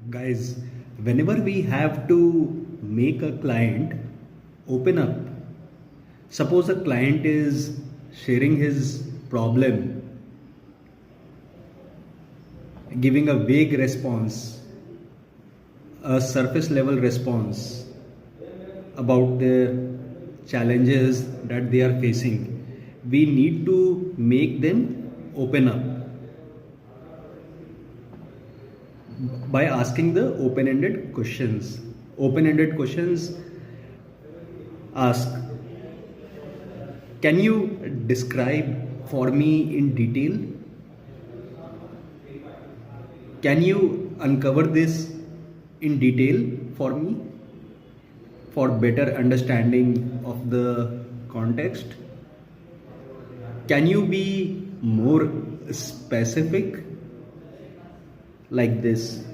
Guys, whenever we have to make a client open up, suppose a client is sharing his problem, giving a vague response, a surface level response about their challenges that they are facing, we need to make them open up by asking the open-ended questions. Open-ended questions ask, can you describe for me in detail? Can you uncover this in detail for me for better understanding of the context? Can you be more specific? Like this.